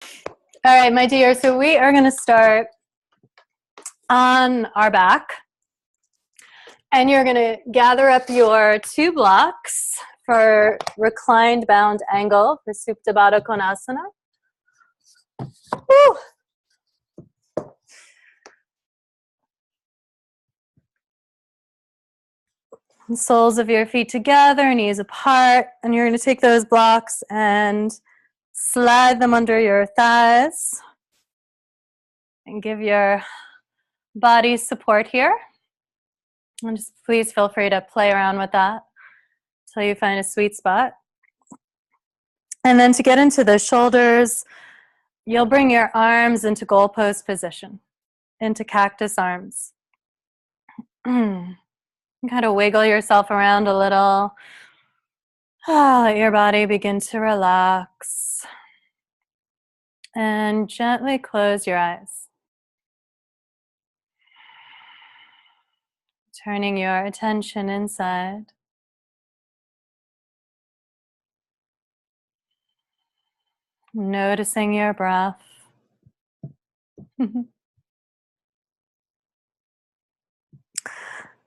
All right, my dear, so we are going to start on our back. And you're going to gather up your 2 blocks for reclined bound angle for Supta Baddha Konasana. Woo! Soles of your feet together, knees apart, and you're going to take those blocks and slide them under your thighs and give your body support here. And just please feel free to play around with that until you find a sweet spot. And then to get into the shoulders, you'll bring your arms into goalpost position, into cactus arms. Kind of wiggle yourself around a little. Let your body begin to relax. And gently close your eyes. Turning your attention inside. Noticing your breath.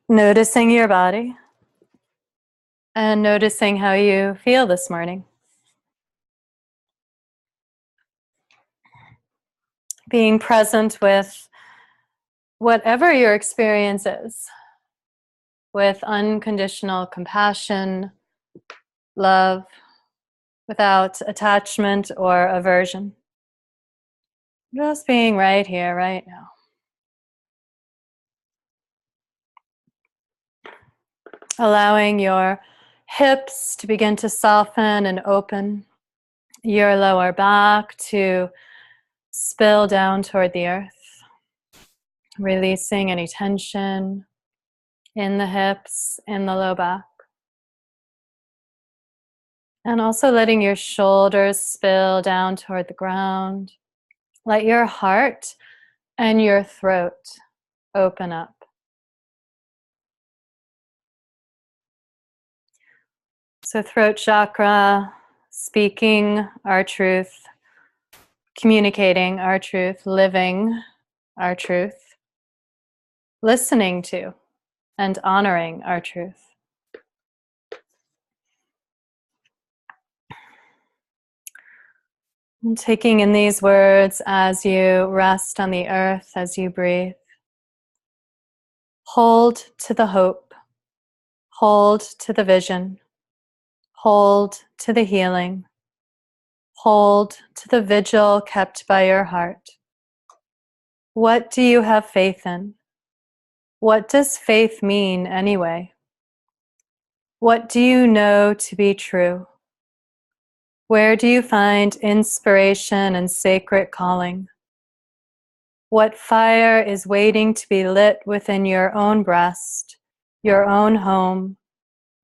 Noticing your body. And noticing how you feel this morning. Being present with whatever your experience is. With unconditional compassion, love, without attachment or aversion. Just being right here, right now. Allowing your hips to begin to soften and open. Your lower back to spill down toward the earth. Releasing any tension in the hips, in the low back. And also letting your shoulders spill down toward the ground. Let your heart and your throat open up. So throat chakra, speaking our truth, communicating our truth, living our truth, listening to and honoring our truth. And taking in these words as you rest on the earth, as you breathe. Hold to the hope. Hold to the vision. Hold to the healing. Hold to the vigil kept by your heart. What do you have faith in? What does faith mean anyway? What do you know to be true? Where do you find inspiration and sacred calling? What fire is waiting to be lit within your own breast, your own home,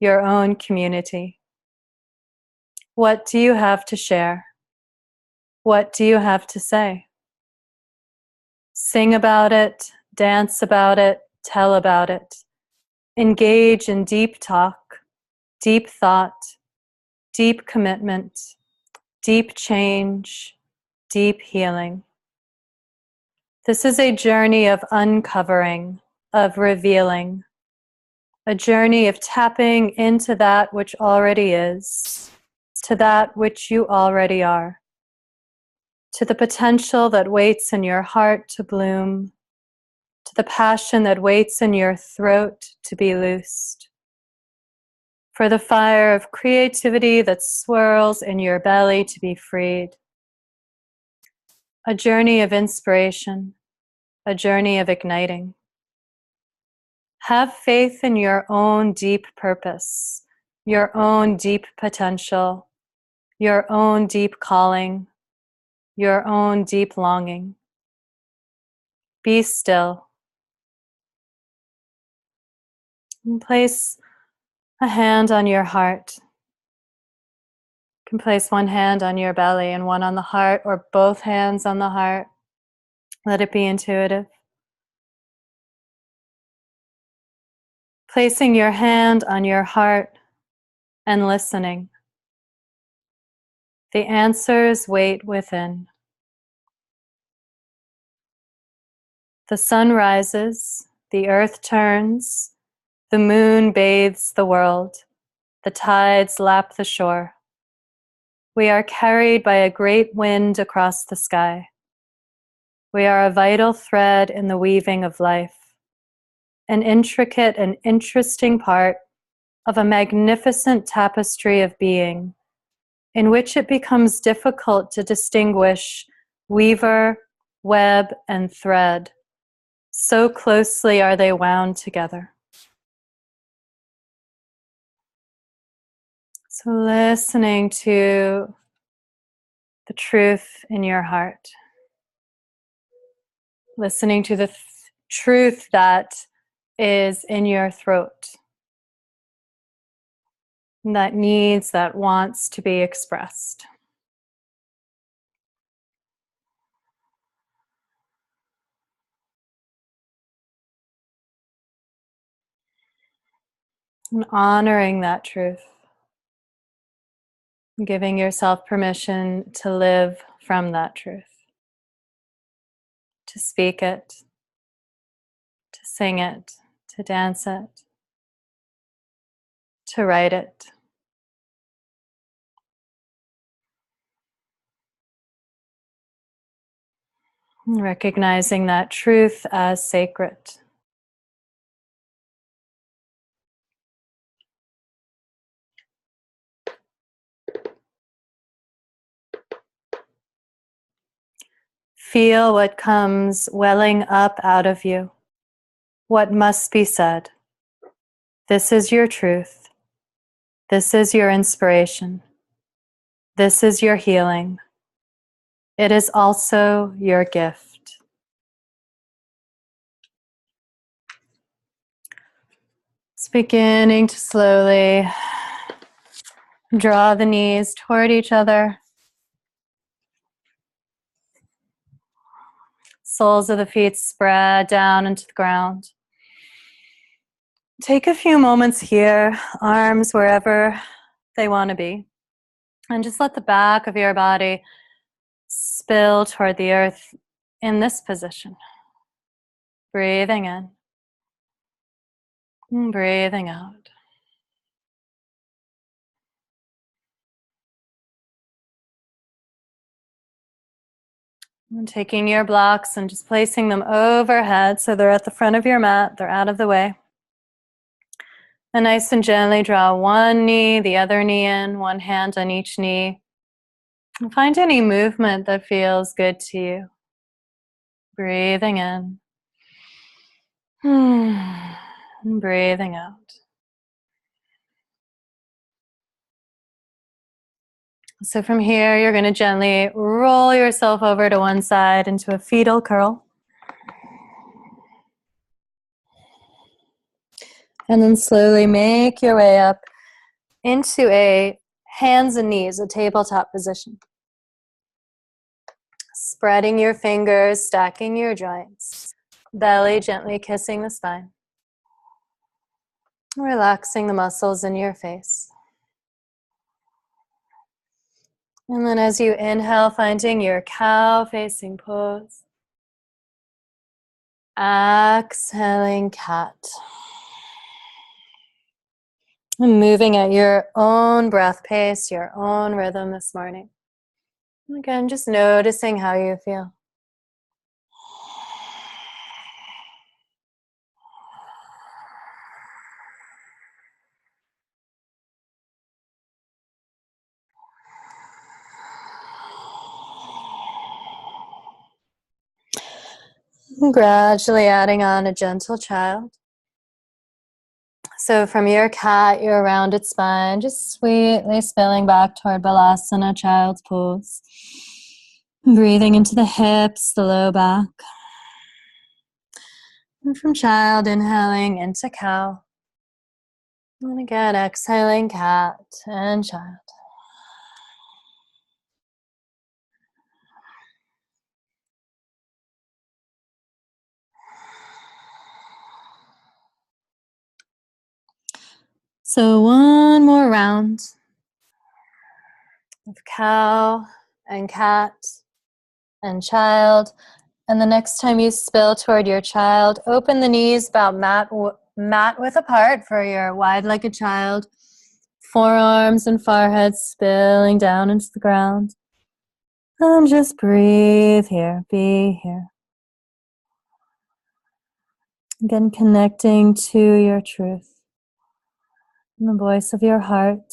your own community? What do you have to share? What do you have to say? Sing about it, dance about it, tell about it. Engage in deep talk, deep thought, deep commitment, deep change, deep healing. This is a journey of uncovering, of revealing, a journey of tapping into that which already is, to that which you already are, to the potential that waits in your heart to bloom, to the passion that waits in your throat to be loosed, for the fire of creativity that swirls in your belly to be freed. A journey of inspiration, a journey of igniting. Have faith in your own deep purpose, your own deep potential, your own deep calling, your own deep longing. Be still. And place a hand on your heart. You can place one hand on your belly and one on the heart, or both hands on the heart. Let it be intuitive. Placing your hand on your heart and listening. The answers wait within. The sun rises, the earth turns, the moon bathes the world, the tides lap the shore. We are carried by a great wind across the sky. We are a vital thread in the weaving of life, an intricate and interesting part of a magnificent tapestry of being, in which it becomes difficult to distinguish weaver, web, and thread. So closely are they wound together. So listening to the truth in your heart, listening to the truth that is in your throat, that needs, that wants to be expressed. And honoring that truth, giving yourself permission to live from that truth, to speak it, to sing it, to dance it, to write it. Recognizing that truth as sacred. Feel what comes welling up out of you, what must be said. This is your truth. This is your inspiration. This is your healing. It is also your gift. It's beginning to slowly draw the knees toward each other. Soles of the feet spread down into the ground. Take a few moments here, arms wherever they want to be, and just let the back of your body spill toward the earth in this position. Breathing in and breathing out. And taking your blocks and just placing them overhead so they're at the front of your mat, they're out of the way. And nice and gently draw one knee, the other knee in, one hand on each knee. And find any movement that feels good to you. Breathing in. And breathing out. So from here, you're going to gently roll yourself over to one side into a fetal curl. And then slowly make your way up into a hands and knees, a tabletop position. Spreading your fingers, stacking your joints. Belly gently kissing the spine. Relaxing the muscles in your face. And then as you inhale, finding your cow-facing pose. Exhaling cat. And moving at your own breath pace, your own rhythm this morning. And again, just noticing how you feel. And gradually adding on a gentle child. So from your cat, your rounded spine, just sweetly spilling back toward Balasana, child's pose. Breathing into the hips, the low back. And from child, inhaling into cow. And again, exhaling cat and child. So one more round of cow and cat and child. And the next time you spill toward your child, open the knees about mat width apart for your wide-legged child. Forearms and forehead spilling down into the ground. And just breathe here, be here. Again, connecting to your truth, and the voice of your heart,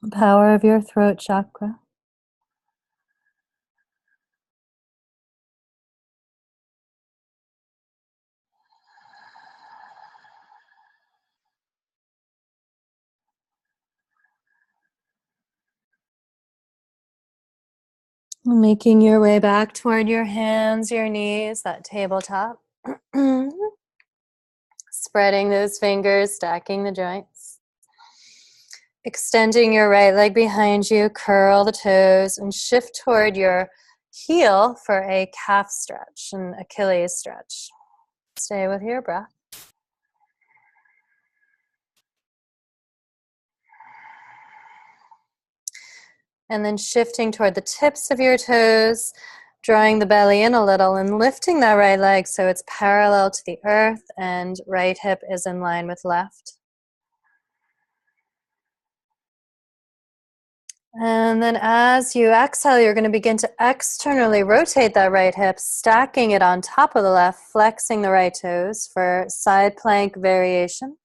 the power of your throat chakra. Making your way back toward your hands, your knees, that tabletop. Spreading those fingers, stacking the joints. Extending your right leg behind you, curl the toes, and shift toward your heel for a calf stretch, an Achilles stretch. Stay with your breath. And then shifting toward the tips of your toes, drawing the belly in a little and lifting that right leg so it's parallel to the earth and right hip is in line with left. And then as you exhale, you're going to begin to externally rotate that right hip, stacking it on top of the left, flexing the right toes for side plank variation.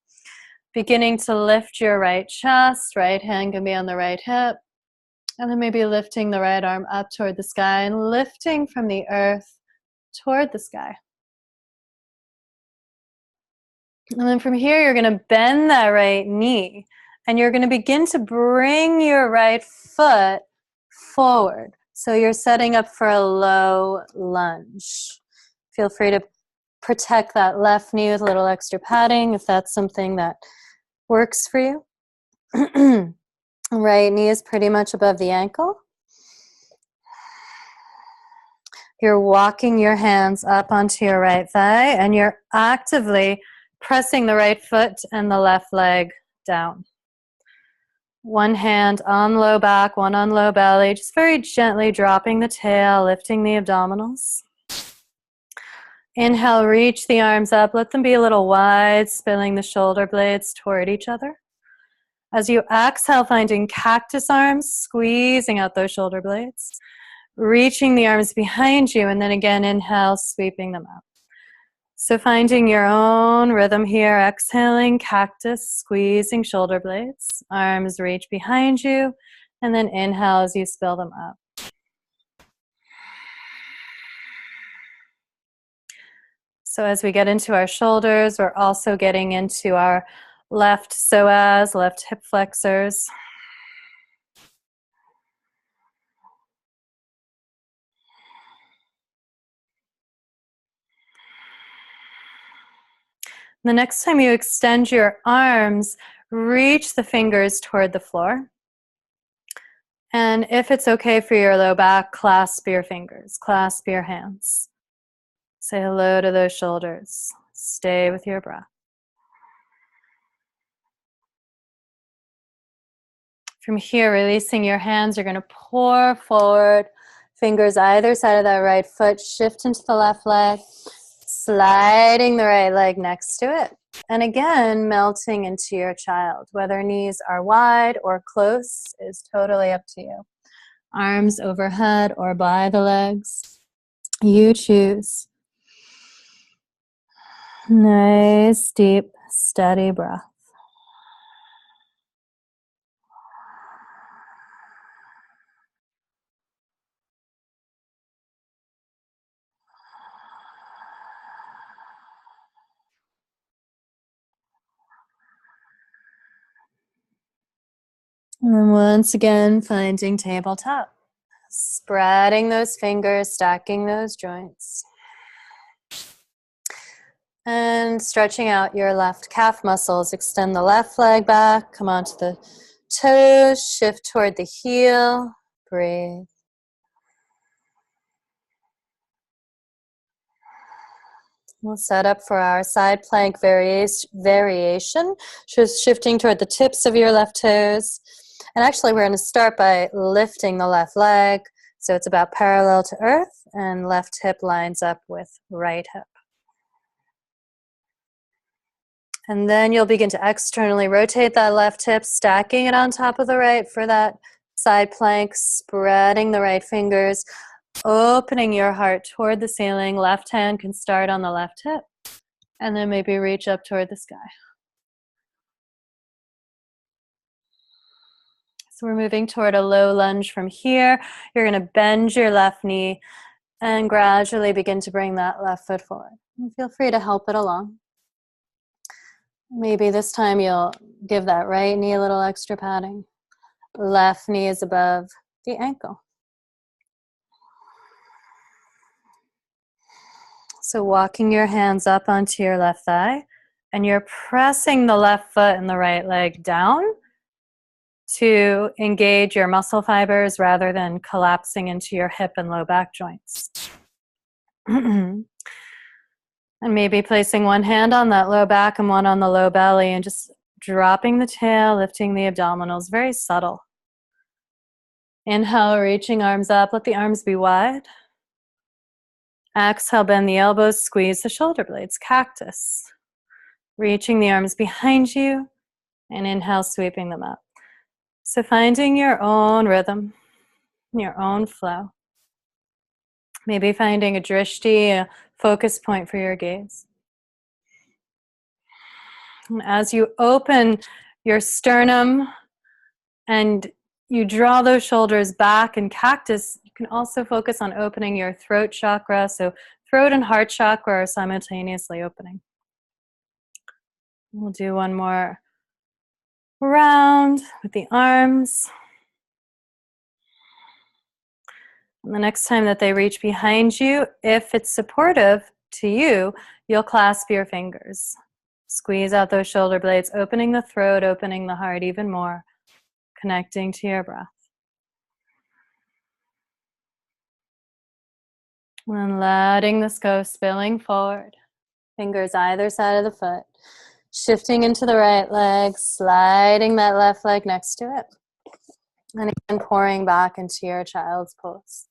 Beginning to lift your right chest, right hand can be on the right hip. And then maybe lifting the right arm up toward the sky and lifting from the earth toward the sky. And then from here, you're going to bend that right knee. And you're going to begin to bring your right foot forward. So you're setting up for a low lunge. Feel free to protect that left knee with a little extra padding if that's something that works for you. Right knee is pretty much above the ankle. You're walking your hands up onto your right thigh and you're actively pressing the right foot and the left leg down. One hand on low back, one on low belly, just very gently dropping the tail, lifting the abdominals. Inhale, reach the arms up, let them be a little wide, spilling the shoulder blades toward each other. As you exhale, finding cactus arms, squeezing out those shoulder blades, reaching the arms behind you, and then again, inhale, sweeping them up. So finding your own rhythm here, exhaling, cactus, squeezing shoulder blades, arms reach behind you, and then inhale as you spill them up. So as we get into our shoulders, we're also getting into our left psoas, left hip flexors. The next time you extend your arms, reach the fingers toward the floor. And if it's okay for your low back, clasp your fingers, clasp your hands. Say hello to those shoulders. Stay with your breath. From here, releasing your hands, you're going to pour forward, fingers either side of that right foot, shift into the left leg, sliding the right leg next to it. And again, melting into your child. Whether knees are wide or close is totally up to you. Arms overhead or by the legs. You choose. Nice, deep, steady breath. And once again, finding tabletop. Spreading those fingers, stacking those joints. And stretching out your left calf muscles. Extend the left leg back, come onto the toes, shift toward the heel, breathe. We'll set up for our side plank variation, just shifting toward the tips of your left toes. And actually, we're going to start by lifting the left leg, So it's about parallel to earth, and left hip lines up with right hip. And then you'll begin to externally rotate that left hip, stacking it on top of the right for that side plank, spreading the right fingers, opening your heart toward the ceiling. Left hand can start on the left hip, and then maybe reach up toward the sky. So we're moving toward a low lunge from here. You're going to bend your left knee and gradually begin to bring that left foot forward. And feel free to help it along. Maybe this time you'll give that right knee a little extra padding. Left knee is above the ankle. So walking your hands up onto your left thigh, and you're pressing the left foot and the right leg down to engage your muscle fibers rather than collapsing into your hip and low back joints. And maybe placing one hand on that low back and one on the low belly, and just dropping the tail, lifting the abdominals, very subtle. Inhale, reaching arms up, let the arms be wide. Exhale, bend the elbows, squeeze the shoulder blades, cactus. Reaching the arms behind you, and inhale, sweeping them up. So finding your own rhythm, your own flow. Maybe finding a drishti, a focus point for your gaze. And as you open your sternum and you draw those shoulders back in cactus, you can also focus on opening your throat chakra. So throat and heart chakra are simultaneously opening. We'll do one more round with the arms. And the next time that they reach behind you, if it's supportive to you, you'll clasp your fingers. Squeeze out those shoulder blades, opening the throat, opening the heart even more, connecting to your breath. And letting this go, spilling forward. Fingers either side of the foot. Shifting into the right leg, sliding that left leg next to it. And again, pouring back into your child's pose.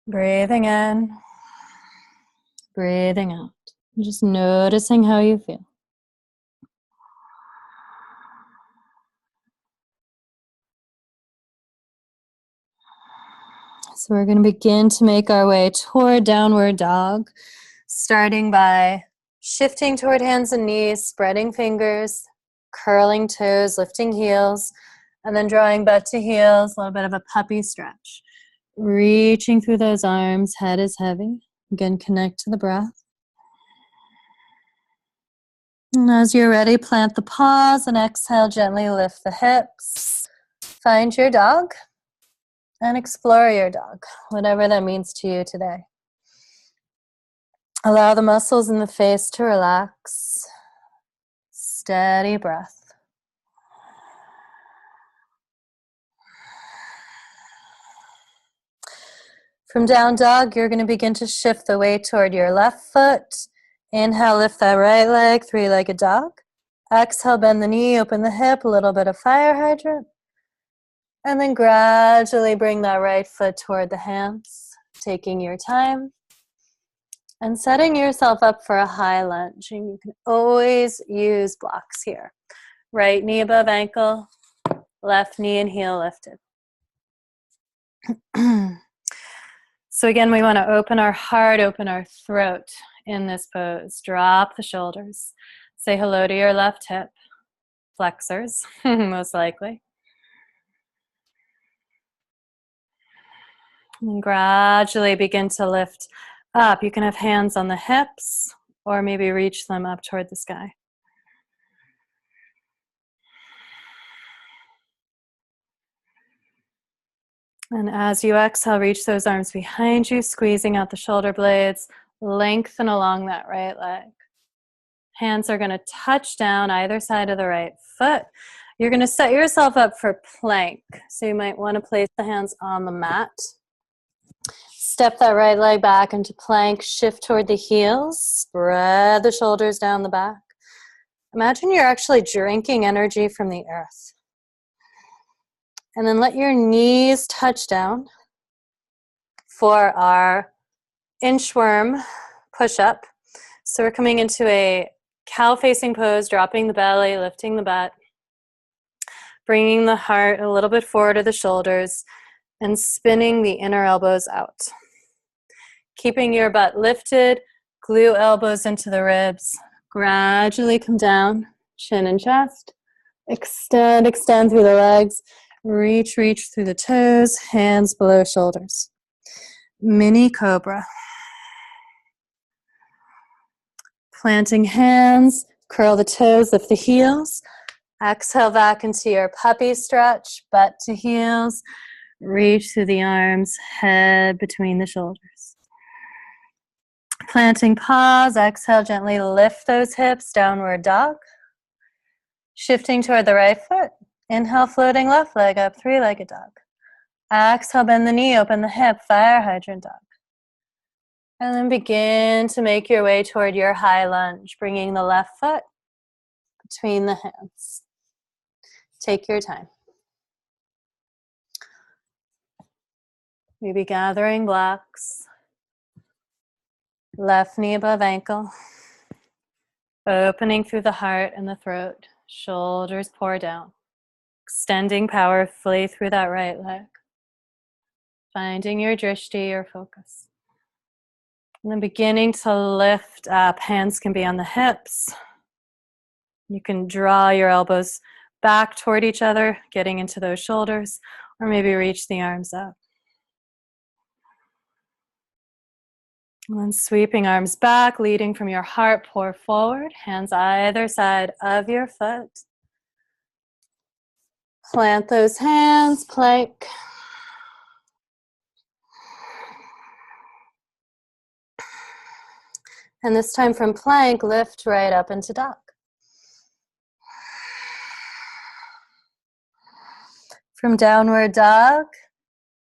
Breathing in, breathing out. Just noticing how you feel. So we're going to begin to make our way toward downward dog, starting by shifting toward hands and knees, spreading fingers, curling toes, lifting heels, and then drawing butt to heels, a little bit of a puppy stretch. Reaching through those arms, head is heavy. Again, connect to the breath. And as you're ready, plant the paws and exhale, gently lift the hips. Find your dog and explore your dog, whatever that means to you today. Allow the muscles in the face to relax. Steady breath. From down dog, you're going to begin to shift the weight toward your left foot. Inhale, lift that right leg, three-legged dog. Exhale, bend the knee, open the hip, a little bit of fire hydrant. And then gradually bring that right foot toward the hands, taking your time. And setting yourself up for a high lunge. And you can always use blocks here. Right knee above ankle, left knee and heel lifted. So again, we want to open our heart, open our throat in this pose. Drop the shoulders. Say hello to your left hip. Flexors, most likely. And gradually begin to lift up. You can have hands on the hips or maybe reach them up toward the sky. And as you exhale, reach those arms behind you, squeezing out the shoulder blades, lengthen along that right leg. Hands are going to touch down either side of the right foot. You're going to set yourself up for plank. So you might want to place the hands on the mat. Step that right leg back into plank, shift toward the heels, spread the shoulders down the back. Imagine you're actually drinking energy from the earth. And then let your knees touch down. for our inchworm push-up. So we're coming into a cow-facing pose, dropping the belly, lifting the butt, bringing the heart a little bit forward to the shoulders, and spinning the inner elbows out. Keeping your butt lifted, glue elbows into the ribs. Gradually come down, chin and chest. Extend, extend through the legs. Reach, reach through the toes, hands below shoulders. Mini cobra. Planting hands, curl the toes, lift the heels. Exhale back into your puppy stretch, butt to heels. Reach through the arms, head between the shoulders. Planting pause, exhale, gently lift those hips, downward dog. Shifting toward the right foot. Inhale, floating left leg up, three-legged dog. Exhale, bend the knee, open the hip, fire hydrant dog. And then begin to make your way toward your high lunge, bringing the left foot between the hands. Take your time. Maybe gathering blocks. Left knee above ankle. Opening through the heart and the throat. Shoulders pour down. Extending powerfully through that right leg. Finding your drishti, your focus. And then beginning to lift up. Hands can be on the hips. You can draw your elbows back toward each other, getting into those shoulders, or maybe reach the arms up. And then sweeping arms back, leading from your heart, pour forward, hands either side of your foot. Plant those hands, plank. And this time from plank, lift right up into dog. From downward dog,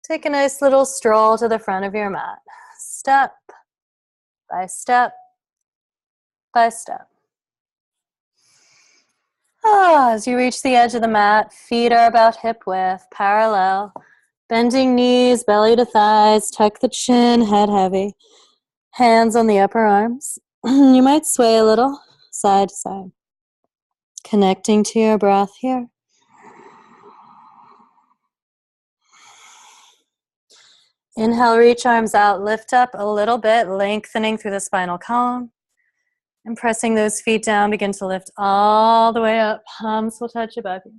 take a nice little stroll to the front of your mat. Step by step by step. As you reach the edge of the mat, feet are about hip width, parallel. Bending knees, belly to thighs, tuck the chin, head heavy. Hands on the upper arms. You might sway a little, side to side. Connecting to your breath here. Inhale, reach arms out, lift up a little bit, lengthening through the spinal column. And pressing those feet down, begin to lift all the way up. Palms will touch above you.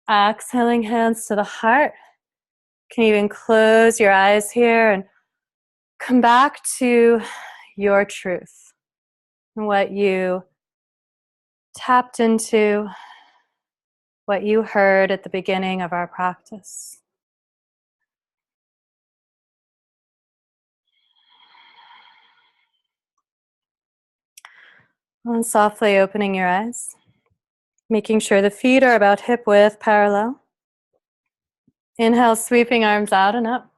Exhaling, hands to the heart. You can even close your eyes here and come back to your truth. What you tapped into, what you heard at the beginning of our practice. And softly opening your eyes, making sure the feet are about hip width, parallel. Inhale, sweeping arms out and up.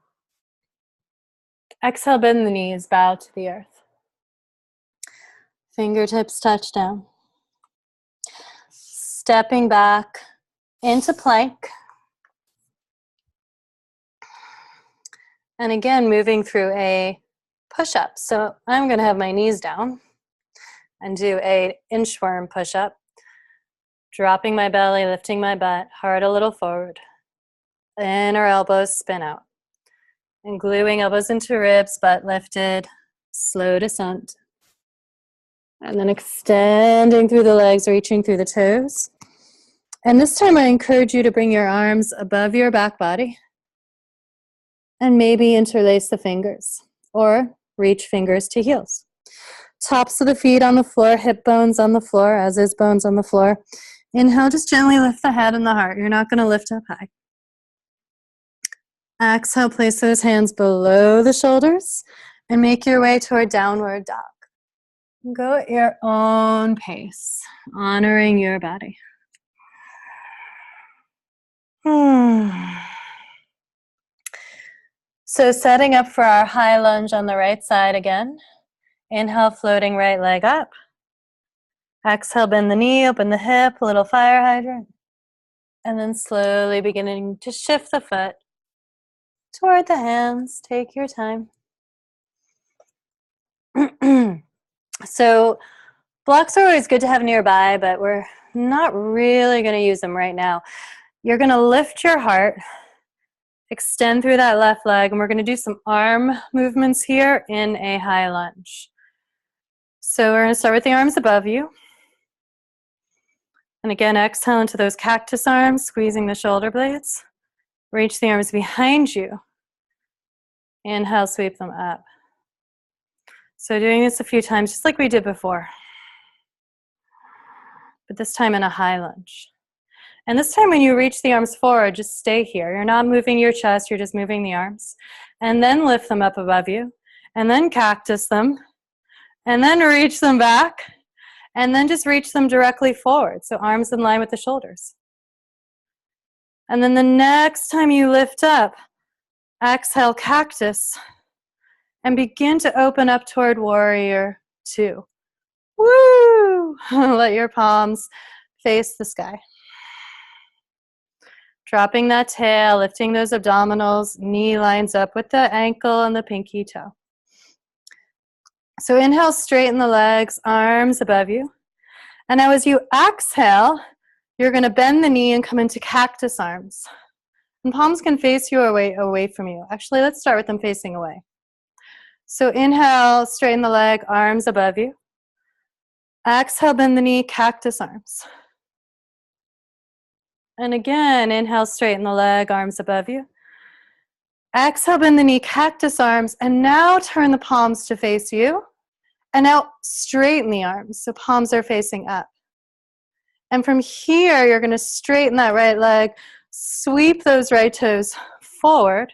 Exhale, bend the knees, bow to the earth. Fingertips touch down. Stepping back into plank. And again, moving through a push-up. So I'm going to have my knees down and do a inchworm push-up. Dropping my belly, lifting my butt, heart a little forward. Inner elbows spin out. And gluing elbows into ribs, butt lifted, slow descent. And then extending through the legs, reaching through the toes. And this time I encourage you to bring your arms above your back body. And maybe interlace the fingers. Or reach fingers to heels. Tops of the feet on the floor, hip bones on the floor, as is bones on the floor. Inhale, just gently lift the head and the heart. You're not going to lift up high. Exhale, place those hands below the shoulders and make your way toward downward dog. Go at your own pace, honoring your body. So setting up for our high lunge on the right side again. Inhale, floating right leg up. Exhale, bend the knee, open the hip, a little fire hydrant. And then slowly beginning to shift the foot toward the hands. Take your time. So blocks are always good to have nearby, but we're not really going to use them right now. You're going to lift your heart, extend through that left leg, and we're going to do some arm movements here in a high lunge. So we're going to start with the arms above you. And again, exhale into those cactus arms, squeezing the shoulder blades. Reach the arms behind you. Inhale, sweep them up. So doing this a few times, just like we did before. But this time in a high lunge. And this time when you reach the arms forward, just stay here. You're not moving your chest, you're just moving the arms. And then lift them up above you. And then cactus them. And then reach them back. And then just reach them directly forward. So arms in line with the shoulders. And then the next time you lift up, exhale, cactus. And begin to open up toward warrior two. Woo! Let your palms face the sky. Dropping that tail, lifting those abdominals, knee lines up with the ankle and the pinky toe. So inhale, straighten the legs, arms above you. And now as you exhale, you're going to bend the knee and come into cactus arms. And palms can face you or away from you. Actually, let's start with them facing away. So inhale, straighten the leg, arms above you. Exhale, bend the knee, cactus arms. And again, inhale, straighten the leg, arms above you. Exhale, bend the knee, cactus arms. And now turn the palms to face you. And now straighten the arms, so palms are facing up. And from here, you're going to straighten that right leg, sweep those right toes forward,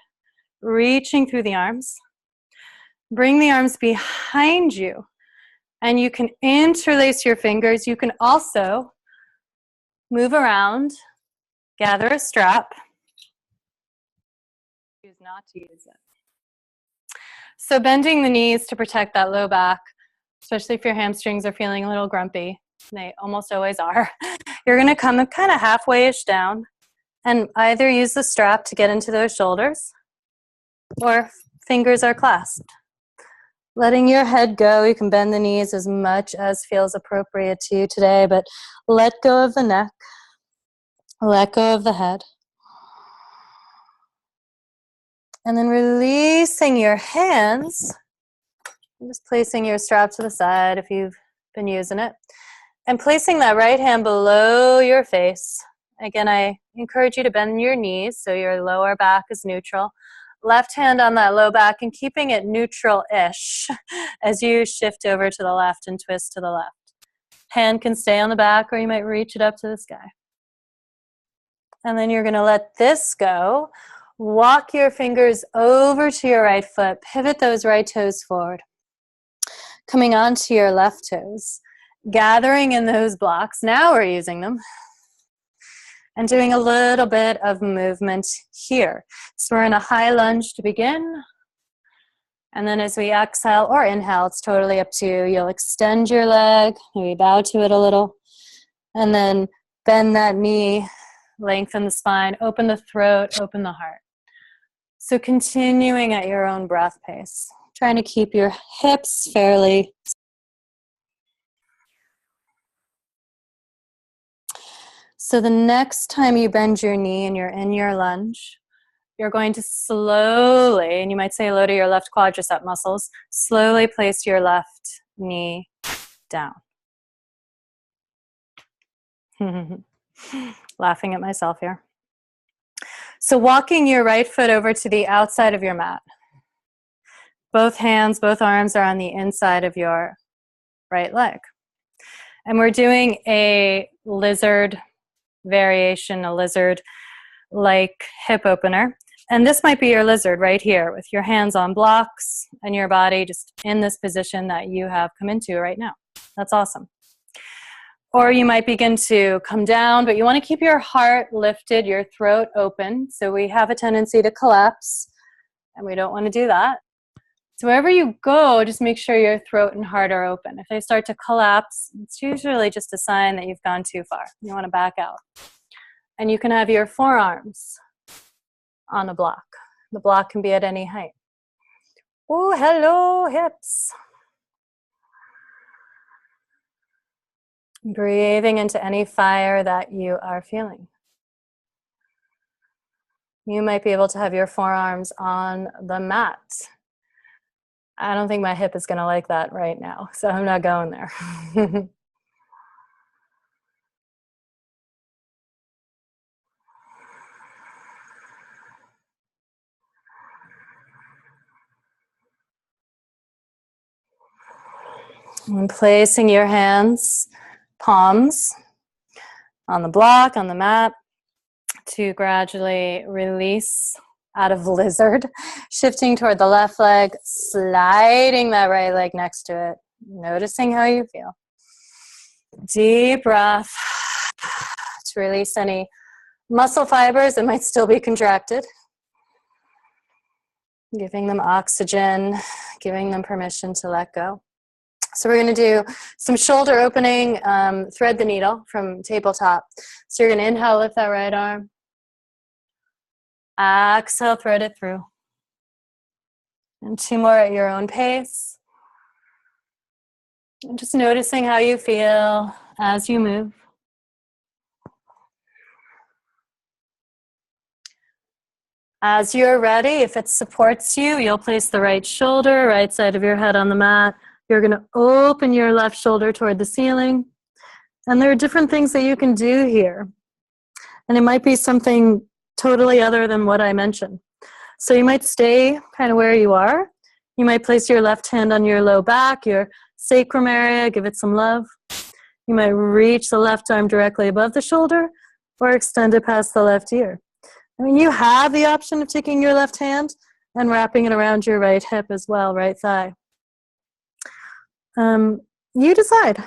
reaching through the arms. Bring the arms behind you. And you can interlace your fingers. You can also move around, gather a strap. Choose not to use it. So bending the knees to protect that low back, especially if your hamstrings are feeling a little grumpy. They almost always are. You're going to come kind of halfway-ish down and either use the strap to get into those shoulders or fingers are clasped. Letting your head go, you can bend the knees as much as feels appropriate to you today, but let go of the neck, let go of the head. And then releasing your hands, just placing your strap to the side if you've been using it, and placing that right hand below your face. Again, I encourage you to bend your knees so your lower back is neutral. Left hand on that low back and keeping it neutral-ish as you shift over to the left and twist to the left. Hand can stay on the back or you might reach it up to the sky. And then you're going to let this go. Walk your fingers over to your right foot. Pivot those right toes forward. Coming onto your left toes. Gathering in those blocks. Now we're using them. And doing a little bit of movement here. So we're in a high lunge to begin. And then as we exhale or inhale, it's totally up to you. You'll extend your leg, maybe bow to it a little. And then bend that knee, lengthen the spine, open the throat, open the heart. So continuing at your own breath pace. Trying to keep your hips fairly. So the next time you bend your knee and you're in your lunge, you're going to slowly, and you might say hello to your left quadricep muscles, slowly place your left knee down. Laughing at myself here. So walking your right foot over to the outside of your mat. Both hands, both arms are on the inside of your right leg. And we're doing a lizard variation, a lizard-like hip opener. And this might be your lizard right here with your hands on blocks and your body just in this position that you have come into right now. That's awesome. Or you might begin to come down, but you want to keep your heart lifted, your throat open. So we have a tendency to collapse, and we don't want to do that. So wherever you go, just make sure your throat and heart are open. If they start to collapse, it's usually just a sign that you've gone too far. You want to back out. And you can have your forearms on a block. The block can be at any height. Oh, hello, hips. Breathing into any fire that you are feeling. You might be able to have your forearms on the mat. I don't think my hip is going to like that right now, so I'm not going there. And placing your hands, palms, on the block, on the mat, to gradually release out of lizard, shifting toward the left leg, sliding that right leg next to it, noticing how you feel. Deep breath to release any muscle fibers that might still be contracted. Giving them oxygen, giving them permission to let go. So we're going to do some shoulder opening, thread the needle from tabletop. So you're going to inhale, lift that right arm. Exhale, thread it through. And 2 more at your own pace. And just noticing how you feel as you move. As you're ready, if it supports you, you'll place the right shoulder, right side of your head on the mat. You're going to open your left shoulder toward the ceiling. And there are different things that you can do here. And it might be something totally other than what I mentioned. So you might stay kind of where you are. You might place your left hand on your low back, your sacrum area, give it some love. You might reach the left arm directly above the shoulder or extend it past the left ear. I mean, you have the option of taking your left hand and wrapping it around your right hip as well, right thigh. You decide.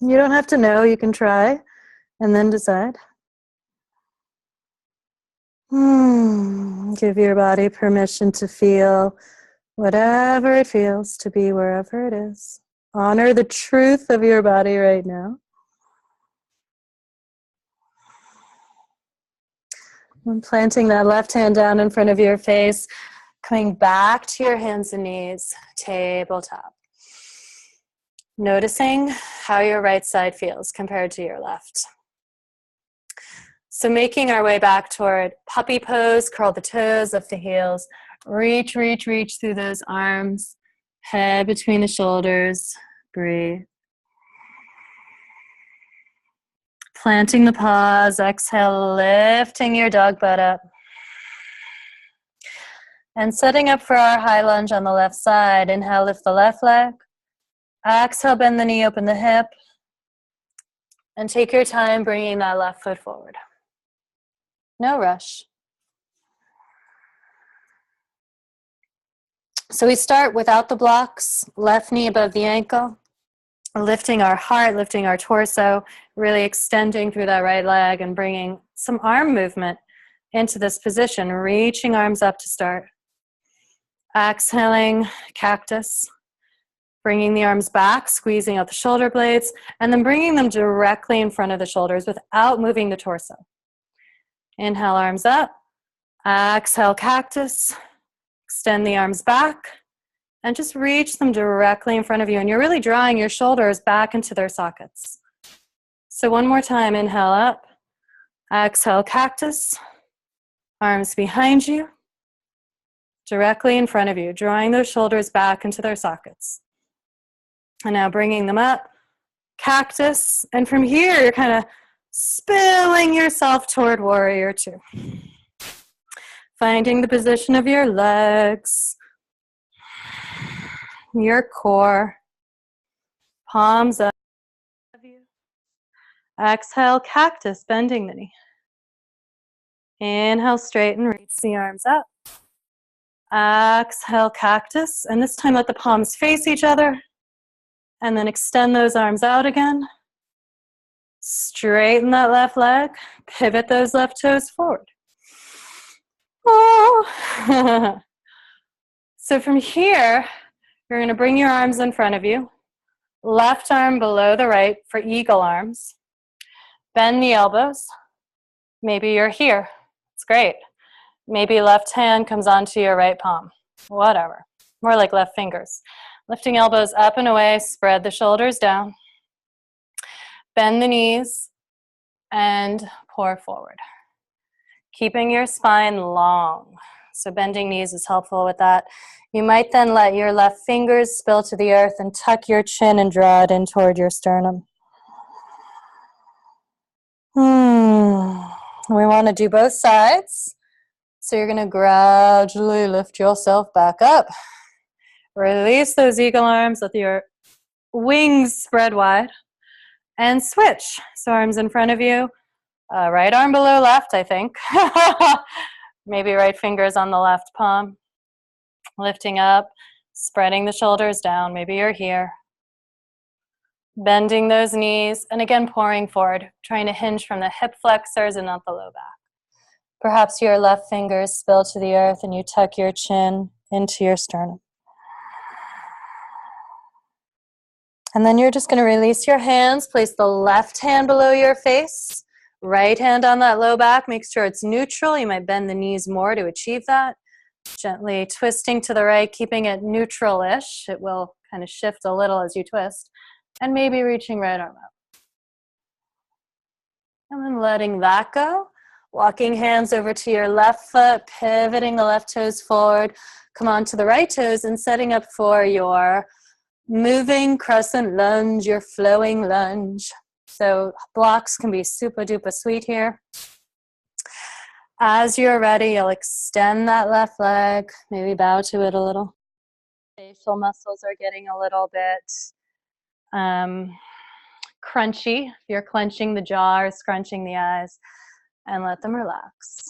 You don't have to know. You can try and then decide. Give your body permission to feel whatever it feels, to be wherever it is. Honor the truth of your body right now. And planting that left hand down in front of your face, coming back to your hands and knees, tabletop. Noticing how your right side feels compared to your left. So making our way back toward puppy pose, curl the toes, lift the heels, reach, reach, reach through those arms, head between the shoulders, breathe. Planting the paws, exhale, lifting your dog butt up. And setting up for our high lunge on the left side. Inhale, lift the left leg. Exhale, bend the knee, open the hip. And take your time bringing that left foot forward. No rush. So we start without the blocks, left knee above the ankle, lifting our heart, lifting our torso, really extending through that right leg and bringing some arm movement into this position, reaching arms up to start. Exhaling, cactus, bringing the arms back, squeezing out the shoulder blades, and then bringing them directly in front of the shoulders without moving the torso. Inhale, arms up. Exhale, cactus. Extend the arms back and just reach them directly in front of you. And you're really drawing your shoulders back into their sockets. So one more time, inhale up. Exhale, cactus. Arms behind you, directly in front of you, drawing those shoulders back into their sockets. And now bringing them up, cactus. And from here, you're kind of spilling yourself toward warrior 2. Finding the position of your legs, your core, palms up. Exhale, cactus, bending the knee. Inhale, straighten, reach the arms up. Exhale, cactus, and this time let the palms face each other, and then extend those arms out again. Straighten that left leg, pivot those left toes forward. Oh. So from here, you're going to bring your arms in front of you, left arm below the right for eagle arms. Bend the elbows. Maybe you're here. It's great. Maybe left hand comes onto your right palm. Whatever. More like left fingers. Lifting elbows up and away, spread the shoulders down. Bend the knees and pour forward. Keeping your spine long. So bending knees is helpful with that. You might then let your left fingers spill to the earth and tuck your chin and draw it in toward your sternum. We want to do both sides. So you're going to gradually lift yourself back up. Release those eagle arms, let your wings spread wide. And switch. So arms in front of you. Right arm below left, I think. Maybe right fingers on the left palm. Lifting up, spreading the shoulders down. Maybe you're here. Bending those knees, and again pouring forward, trying to hinge from the hip flexors and not the low back. Perhaps your left fingers spill to the earth and you tuck your chin into your sternum. And then you're just going to release your hands, place the left hand below your face, right hand on that low back, make sure it's neutral. You might bend the knees more to achieve that. Gently twisting to the right, keeping it neutral-ish. It will kind of shift a little as you twist. And maybe reaching right arm up. And then letting that go. Walking hands over to your left foot, pivoting the left toes forward. Come on to the right toes and setting up for your moving crescent lunge, your flowing lunge. So blocks can be super duper sweet here. As you're ready, you'll extend that left leg, maybe bow to it a little. Facial muscles are getting a little bit crunchy. If you're clenching the jaw or scrunching the eyes, and let them relax.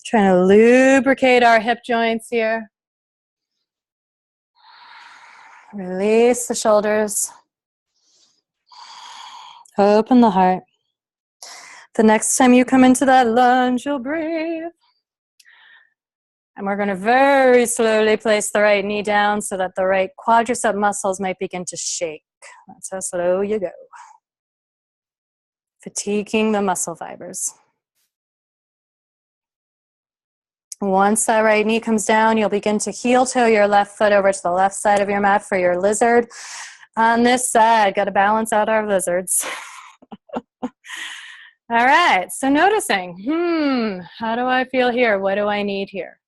Trying to lubricate our hip joints here. Release the shoulders. Open the heart. The next time you come into that lunge, you'll breathe. And we're going to very slowly place the right knee down so that the right quadricep muscles might begin to shake. That's how slow you go. Fatiguing the muscle fibers. Once that right knee comes down, you'll begin to heel toe your left foot over to the left side of your mat for your lizard. On this side, got to balance out our lizards. All right, so noticing, how do I feel here? What do I need here?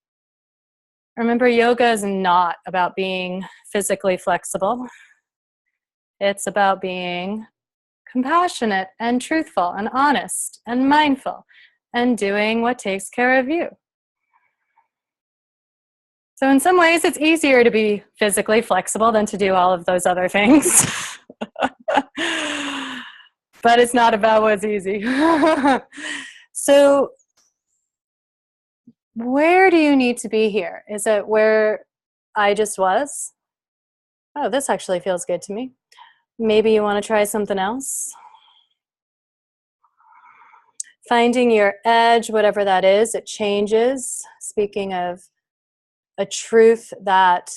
Remember, yoga is not about being physically flexible. It's about being compassionate and truthful and honest and mindful and doing what takes care of you. So in some ways, it's easier to be physically flexible than to do all of those other things. But it's not about what's easy. So where do you need to be here? Is it where I just was? Oh, this actually feels good to me. Maybe you want to try something else. Finding your edge, whatever that is, it changes. Speaking of a truth that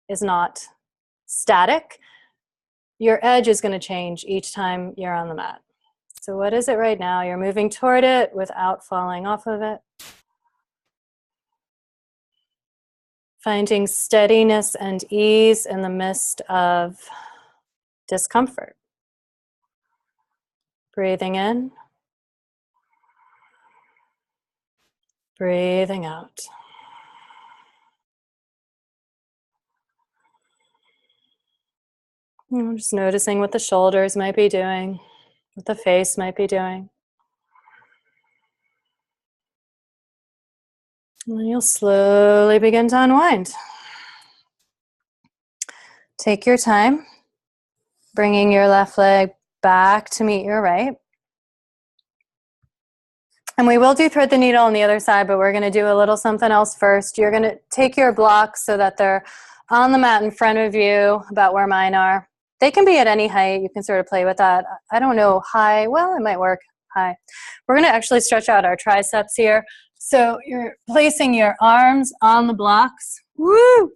is not static, your edge is going to change each time you're on the mat. So what is it right now? You're moving toward it without falling off of it. Finding steadiness and ease in the midst of discomfort. Breathing in. Breathing out. I'm just noticing what the shoulders might be doing, what the face might be doing. And then you'll slowly begin to unwind. Take your time, bringing your left leg back to meet your right. And we will do thread the needle on the other side, but we're going to do a little something else first. You're going to take your blocks so that they're on the mat in front of you, about where mine are. They can be at any height. You can sort of play with that. I don't know, high. Well, it might work high. We're going to actually stretch out our triceps here. So you're placing your arms on the blocks. Woo!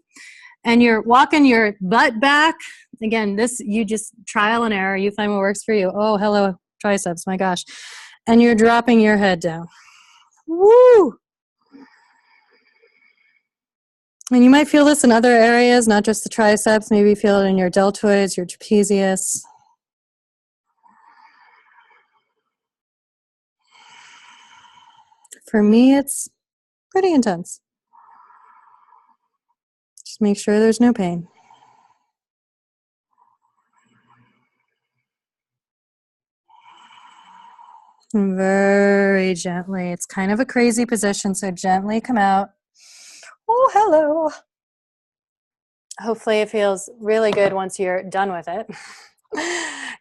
And you're walking your butt back. Again, this, you just trial and error. You find what works for you. Oh, hello, triceps. My gosh. And you're dropping your head down. Woo! And you might feel this in other areas, not just the triceps. Maybe you feel it in your deltoids, your trapezius. For me, it's pretty intense. Just make sure there's no pain. Very gently. It's kind of a crazy position, so gently come out. Oh, hello. Hopefully it feels really good once you're done with it.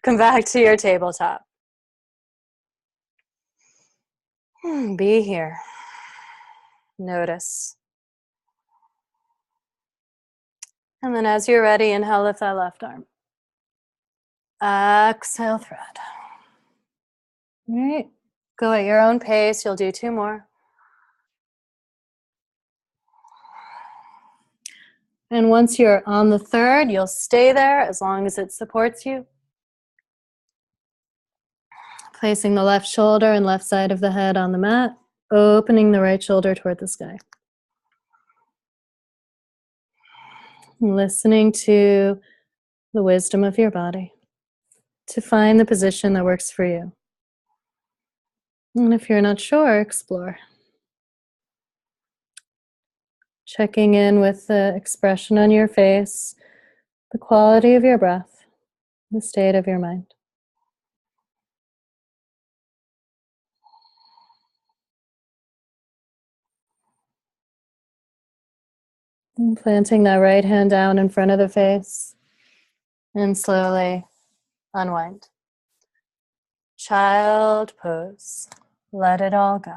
Come back to your tabletop. Be here. Notice. And then as you're ready, inhale, lift that left arm. Exhale, thread. All right. Go at your own pace. You'll do 2 more. And once you're on the third, you'll stay there as long as it supports you. Placing the left shoulder and left side of the head on the mat, opening the right shoulder toward the sky. Listening to the wisdom of your body to find the position that works for you. And if you're not sure, explore. Checking in with the expression on your face, the quality of your breath, the state of your mind. And planting that right hand down in front of the face and slowly unwind. Child pose. Let it all go.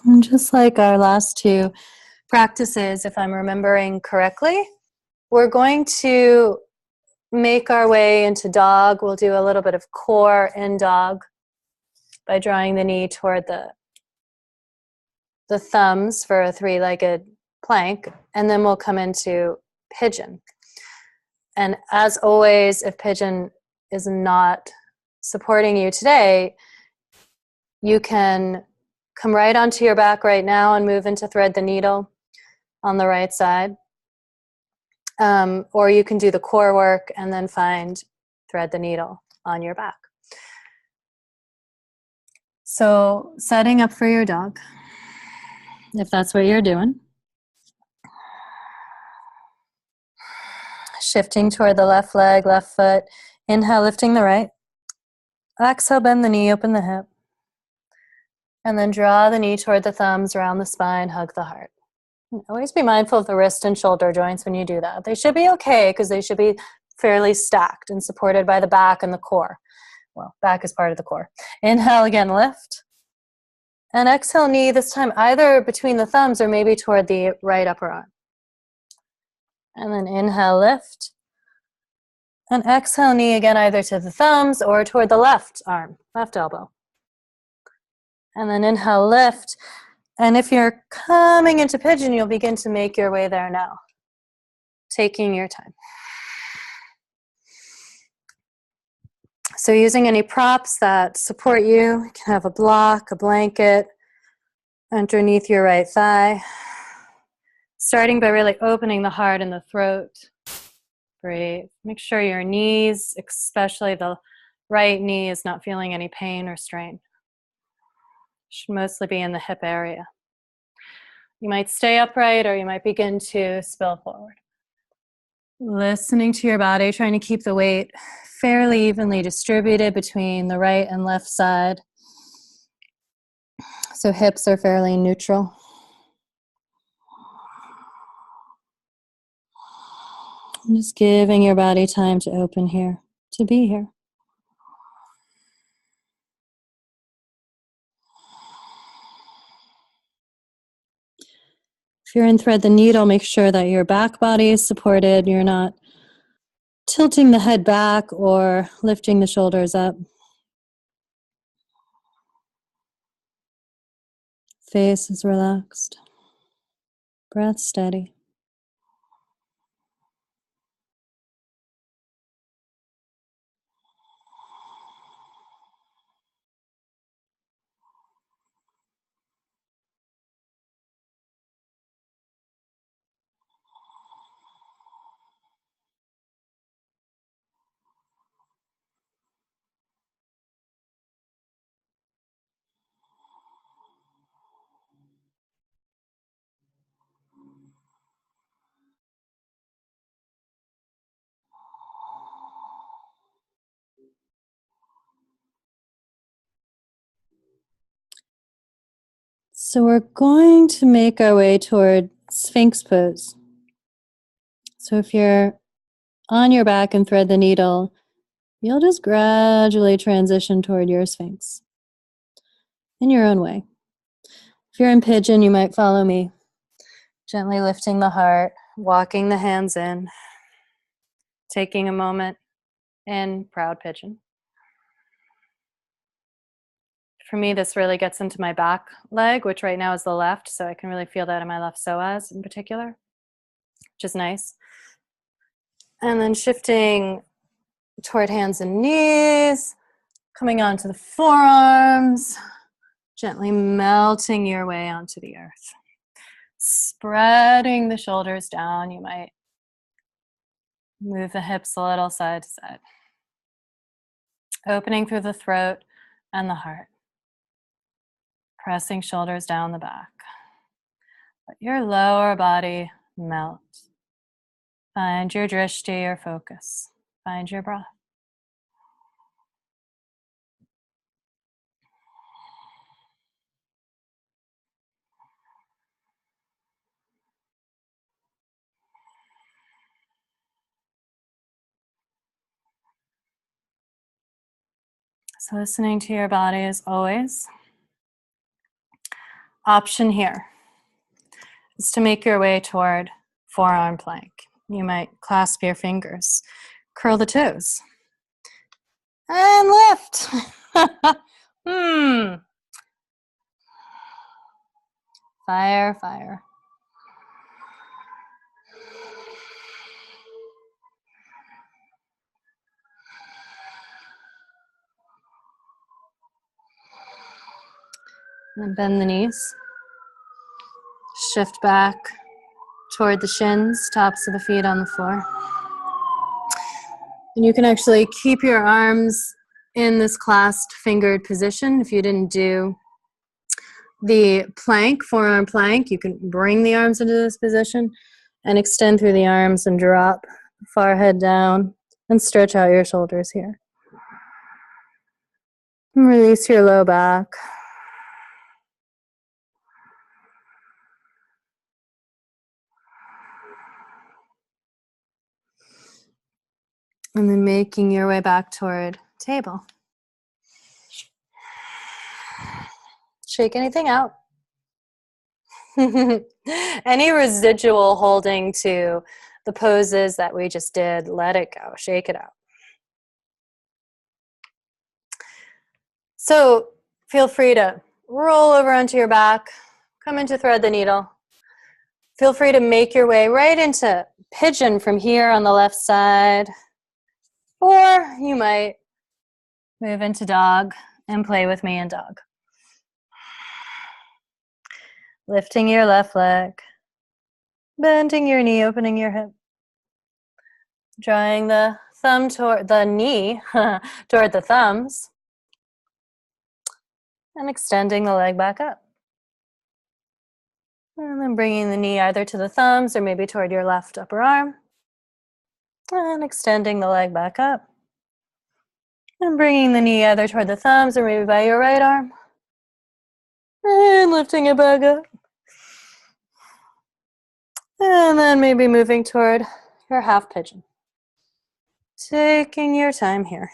And just like our last 2 practices, if I'm remembering correctly, we're going to make our way into dog. We'll do a little bit of core in dog by drawing the knee toward the thumbs for a 3-legged plank, and then we'll come into pigeon. And as always, if pigeon is not supporting you today, you can come right onto your back right now and move into thread the needle on the right side. Or you can do the core work and then find thread the needle on your back. So setting up for your dog, if that's what you're doing. Shifting toward the left leg, left foot. Inhale, lifting the right. Exhale, bend the knee, open the hip. And then draw the knee toward the thumbs, around the spine, hug the heart. Always be mindful of the wrist and shoulder joints when you do that. They should be okay because they should be fairly stacked and supported by the back and the core. Well, back is part of the core. Inhale again, lift. And exhale, knee this time either between the thumbs or maybe toward the right upper arm. And then inhale, lift. And exhale, knee again either to the thumbs or toward the left arm, left elbow. And then inhale, lift. And if you're coming into pigeon, you'll begin to make your way there now, taking your time. So using any props that support you, you can have a block, a blanket underneath your right thigh. Starting by really opening the heart and the throat. Breathe. Make sure your knees, especially the right knee, is not feeling any pain or strain. Should mostly be in the hip area. You might stay upright or you might begin to spill forward. Listening to your body, trying to keep the weight fairly evenly distributed between the right and left side. So hips are fairly neutral. I'm just giving your body time to open here, to be here. If you're in thread the needle, make sure that your back body is supported. You're not tilting the head back or lifting the shoulders up. Face is relaxed. Breath steady. So we're going to make our way toward Sphinx pose. So if you're on your back and thread the needle, you'll just gradually transition toward your Sphinx in your own way. If you're in pigeon, you might follow me, gently lifting the heart, walking the hands in, taking a moment in proud pigeon. For me, this really gets into my back leg, which right now is the left, so I can really feel that in my left psoas in particular, which is nice. And then shifting toward hands and knees, coming onto the forearms, gently melting your way onto the earth. Spreading the shoulders down, you might move the hips a little side to side. Opening through the throat and the heart. Pressing shoulders down the back. Let your lower body melt. Find your drishti or focus. Find your breath. So listening to your body as always. Option here is to make your way toward forearm plank. You might clasp your fingers, curl the toes, and lift. Fire, fire. And bend the knees. Shift back toward the shins, tops of the feet on the floor. And you can actually keep your arms in this clasped fingered position. If you didn't do the plank, forearm plank, you can bring the arms into this position and extend through the arms and drop the forehead down and stretch out your shoulders here. And release your low back. And then making your way back toward table. Shake anything out. Any residual holding to the poses that we just did, let it go. Shake it out. So feel free to roll over onto your back, come into thread the needle. Feel free to make your way right into pigeon from here on the left side. Or you might move into dog and play with me in dog. Lifting your left leg, bending your knee, opening your hip. Drawing the thumb toward the knee, toward the thumbs. And extending the leg back up. And then bringing the knee either to the thumbs or maybe toward your left upper arm. And extending the leg back up. And bringing the knee either toward the thumbs or maybe by your right arm. And lifting it back up. And then maybe moving toward your half pigeon. Taking your time here.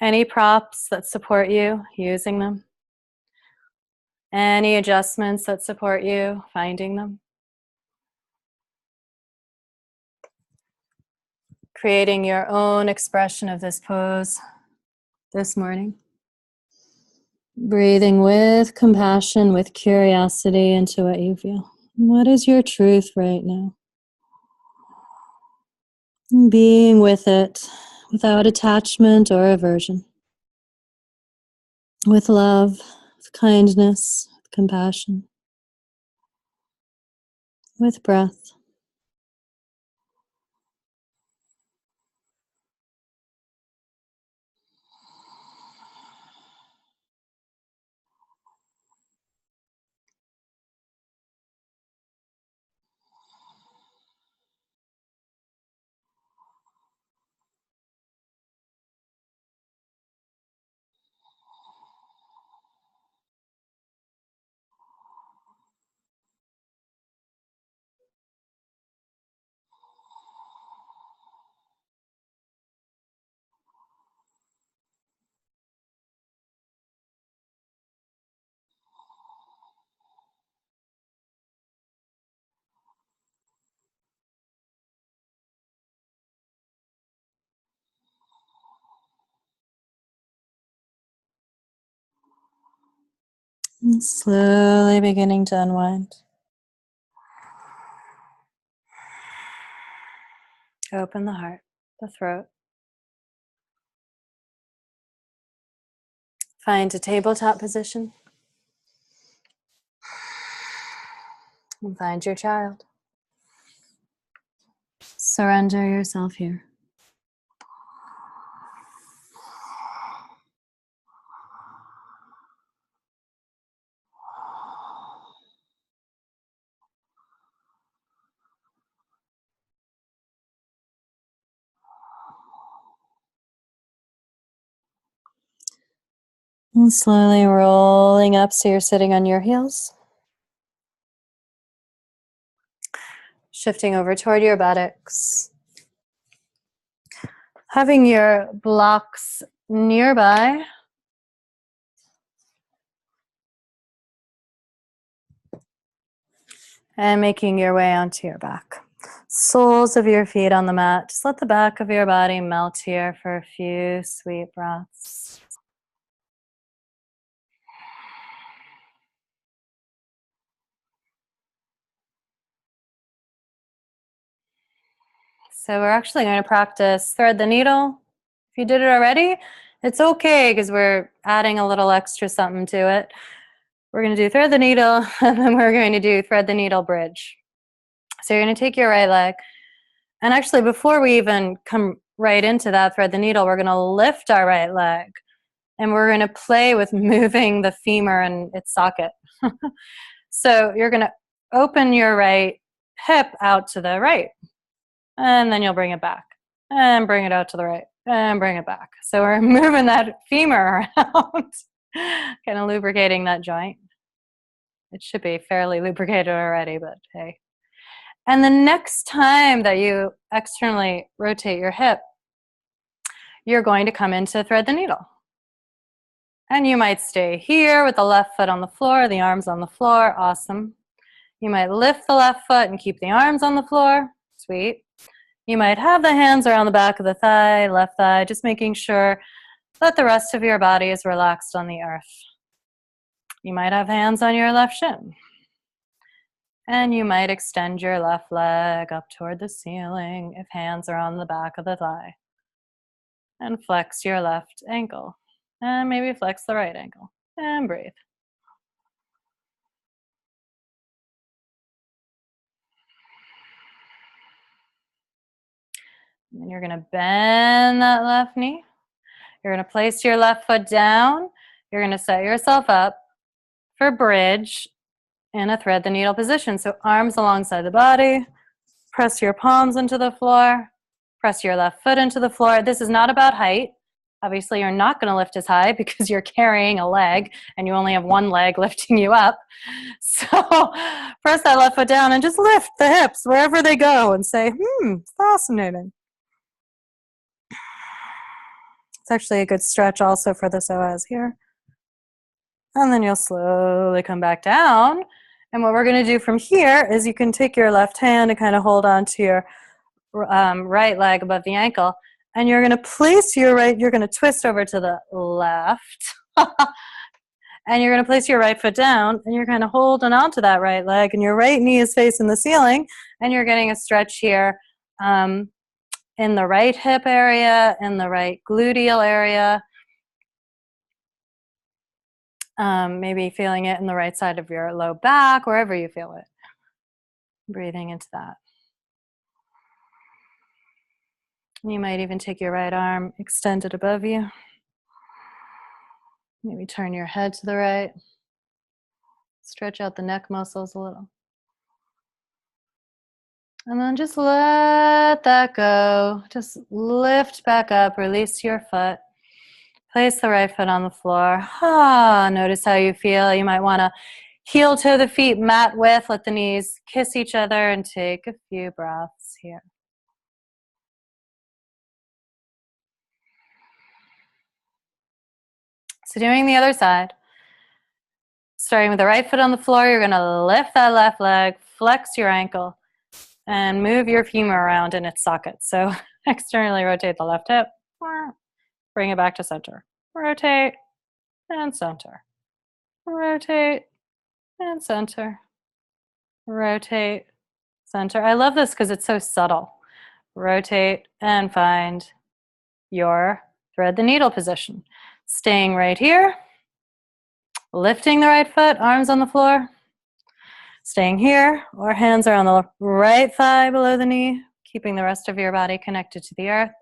Any props that support you, using them. Any adjustments that support you, finding them. Creating your own expression of this pose this morning. Breathing with compassion, with curiosity into what you feel. What is your truth right now? Being with it without attachment or aversion. With love, with kindness, with compassion. With breath. And slowly beginning to unwind. Open the heart, the throat. Find a tabletop position. And find your child. Surrender yourself here. And slowly rolling up so you're sitting on your heels. Shifting over toward your buttocks. Having your blocks nearby. And making your way onto your back. Soles of your feet on the mat. Just let the back of your body melt here for a few sweet breaths. So we're actually going to practice thread the needle. If you did it already, it's okay because we're adding a little extra something to it. We're going to do thread the needle, and then we're going to do thread the needle bridge. So you're going to take your right leg. And actually, before we even come right into that thread the needle, we're going to lift our right leg. And we're going to play with moving the femur and its socket. So you're going to open your right hip out to the right. And then you'll bring it back and bring it out to the right and bring it back. So we're moving that femur around, kind of lubricating that joint. It should be fairly lubricated already, but hey. And the next time that you externally rotate your hip, you're going to come into thread the needle. And you might stay here with the left foot on the floor, the arms on the floor. Awesome. You might lift the left foot and keep the arms on the floor. Sweet. You might have the hands around the back of the thigh, left thigh, just making sure that the rest of your body is relaxed on the earth. You might have hands on your left shin. And you might extend your left leg up toward the ceiling if hands are on the back of the thigh. And flex your left ankle. And maybe flex the right ankle. And breathe. And then you're going to bend that left knee. You're going to place your left foot down. You're going to set yourself up for bridge in a thread the needle position. So arms alongside the body. Press your palms into the floor. Press your left foot into the floor. This is not about height. Obviously, you're not going to lift as high because you're carrying a leg and you only have one leg lifting you up. So press that left foot down and just lift the hips wherever they go and say, fascinating. It's actually a good stretch also for the psoas here. And then you'll slowly come back down. And what we're going to do from here is you can take your left hand and kind of hold on to your right leg above the ankle. And you're going to place your right, you're going to twist over to the left. And you're going to place your right foot down, and you're kind of holding on to that right leg, and your right knee is facing the ceiling, and you're getting a stretch here in the right hip area, in the right gluteal area, maybe feeling it in the right side of your low back, wherever you feel it. Breathing into that. You might even take your right arm, extend it above you. Maybe turn your head to the right. Stretch out the neck muscles a little. And then just let that go. Just lift back up, release your foot. Place the right foot on the floor. Notice how you feel. You might want to heel toe the feet mat width. Let the knees kiss each other and take a few breaths here. So doing the other side. Starting with the right foot on the floor, you're going to lift that left leg, flex your ankle, and move your femur around in its socket. So externally rotate the left hip, bring it back to center. Rotate and center. Rotate and center. Rotate, center. I love this because it's so subtle. Rotate and find your thread the needle position. Staying right here. Lifting the right foot, arms on the floor. Staying here, or hands are on the right thigh below the knee, keeping the rest of your body connected to the earth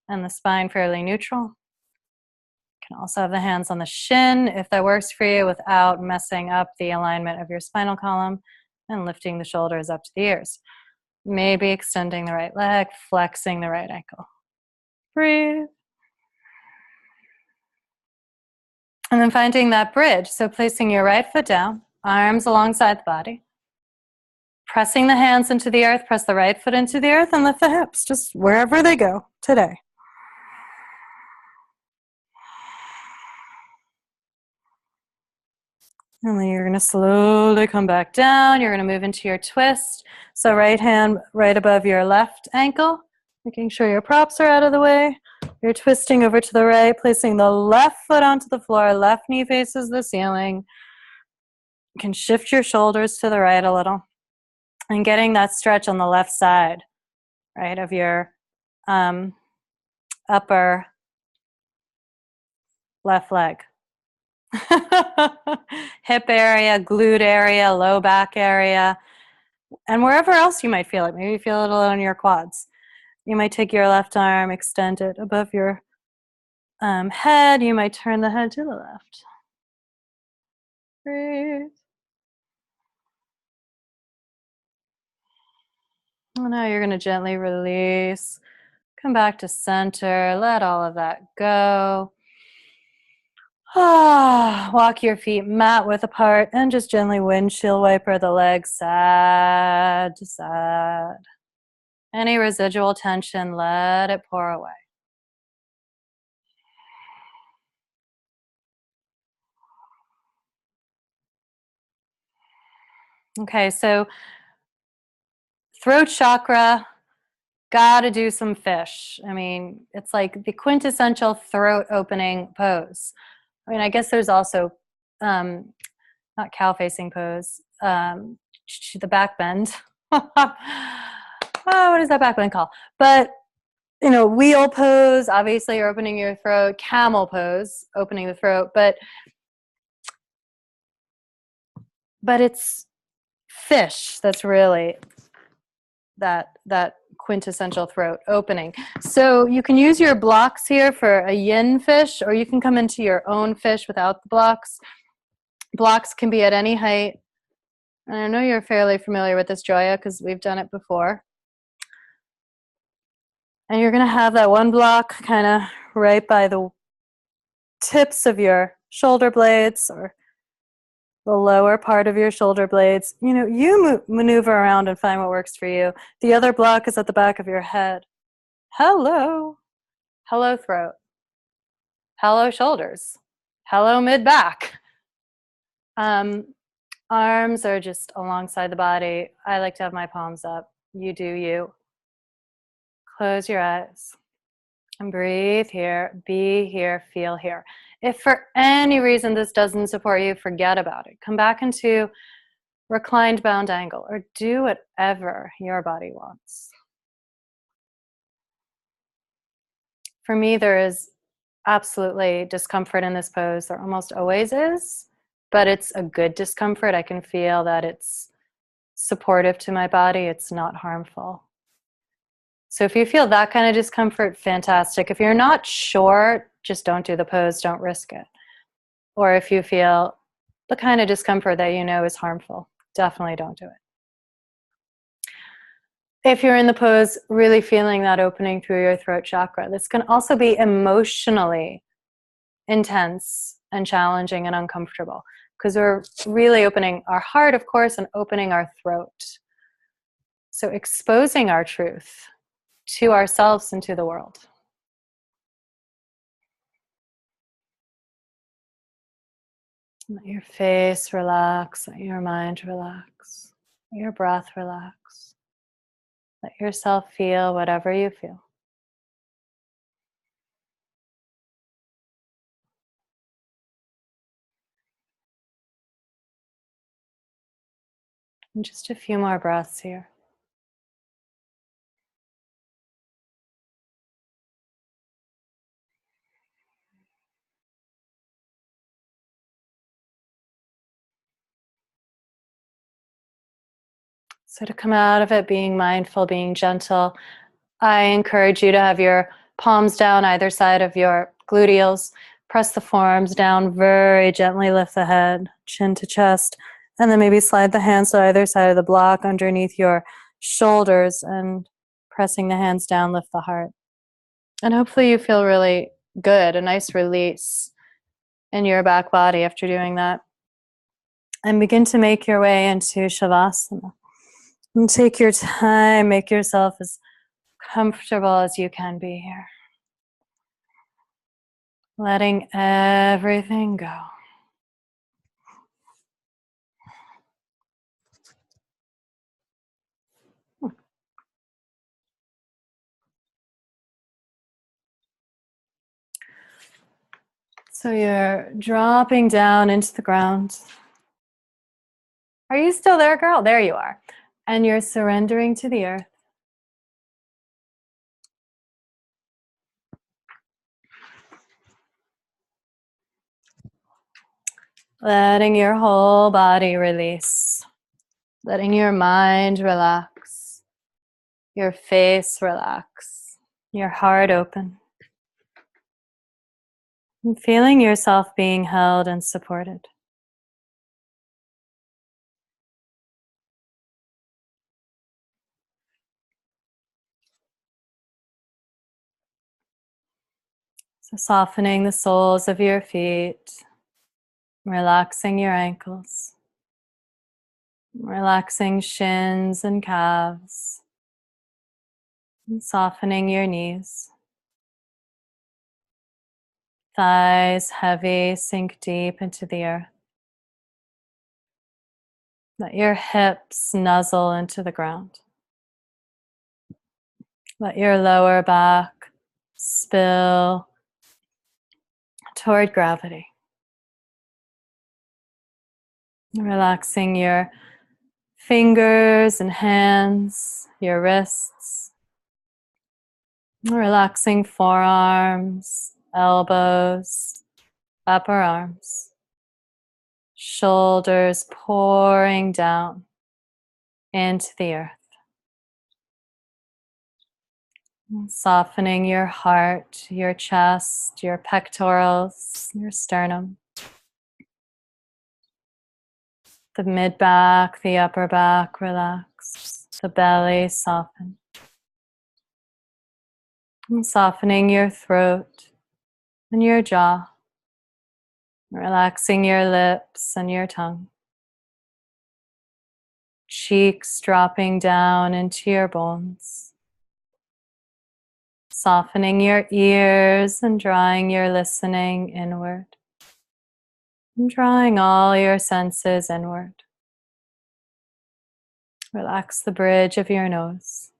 and the spine fairly neutral. You can also have the hands on the shin if that works for you without messing up the alignment of your spinal column, and lifting the shoulders up to the ears. Maybe extending the right leg, flexing the right ankle. Breathe. And then finding that bridge. So placing your right foot down, arms alongside the body. Pressing the hands into the earth, press the right foot into the earth and lift the hips, just wherever they go today. And then you're going to slowly come back down. You're going to move into your twist. So right hand right above your left ankle, making sure your props are out of the way. You're twisting over to the right, placing the left foot onto the floor, left knee faces the ceiling. You can shift your shoulders to the right a little. And getting that stretch on the left side, right, of your upper left leg. Hip area, glute area, low back area, and wherever else you might feel it. Maybe you feel it a little in your quads. You might take your left arm, extend it above your head. You might turn the head to the left. Breathe. And now you're going to gently release. Come back to center. Let all of that go. Walk your feet mat width apart and just gently windshield wiper the legs side to side. Any residual tension, let it pour away. Okay, so throat chakra, gotta do some fish. I mean, it's like the quintessential throat opening pose. I mean, I guess there's also, not cow facing pose, the back bend. What is that back bend called? But, you know, wheel pose, obviously you're opening your throat. Camel pose, opening the throat. But it's fish that's really that quintessential throat opening. So you can use your blocks here for a yin fish, or you can come into your own fish without the blocks. Blocks can be at any height. And I know you're fairly familiar with this, Joya, because we've done it before. And you're going to have that one block kind of right by the tips of your shoulder blades, or the lower part of your shoulder blades. You know, you maneuver around and find what works for you. The other block is at the back of your head. Hello. Hello, throat. Hello, shoulders. Hello, mid-back. Arms are just alongside the body. I like to have my palms up. You do you. Close your eyes and breathe here, be here, feel here. If for any reason this doesn't support you, forget about it. Come back into reclined bound angle or do whatever your body wants. For me, there is absolutely discomfort in this pose. There almost always is, but it's a good discomfort. I can feel that it's supportive to my body. It's not harmful. So if you feel that kind of discomfort, fantastic. If you're not sure, just don't do the pose. Don't risk it. Or if you feel the kind of discomfort that you know is harmful, definitely don't do it. If you're in the pose, really feeling that opening through your throat chakra, this can also be emotionally intense and challenging and uncomfortable because we're really opening our heart, of course, and opening our throat. So exposing our truth to ourselves and to the world. Let your face relax, let your mind relax, let your breath relax. Let yourself feel whatever you feel. And just a few more breaths here. So to come out of it, being mindful, being gentle, I encourage you to have your palms down either side of your gluteals. Press the forearms down, very gently lift the head, chin to chest, and then maybe slide the hands to either side of the block underneath your shoulders and pressing the hands down, lift the heart. And hopefully you feel really good, a nice release in your back body after doing that. And begin to make your way into Shavasana. And take your time, make yourself as comfortable as you can be here. Letting everything go. So you're dropping down into the ground. Are you still there, girl? There you are. And you're surrendering to the earth. Letting your whole body release. Letting your mind relax. Your face relax. Your heart open. And feeling yourself being held and supported. So softening the soles of your feet, relaxing your ankles, relaxing shins and calves, and softening your knees. Thighs heavy, sink deep into the earth. Let your hips nuzzle into the ground. Let your lower back spill toward gravity. Relaxing your fingers and hands, your wrists. Relaxing forearms, elbows, upper arms. Shoulders pouring down into the earth. Softening your heart, your chest, your pectorals, your sternum. The mid-back, the upper back, relax. The belly, soften. And softening your throat and your jaw. Relaxing your lips and your tongue. Cheeks dropping down into your bones. Softening your ears and drawing your listening inward. And drawing all your senses inward. Relax the bridge of your nose.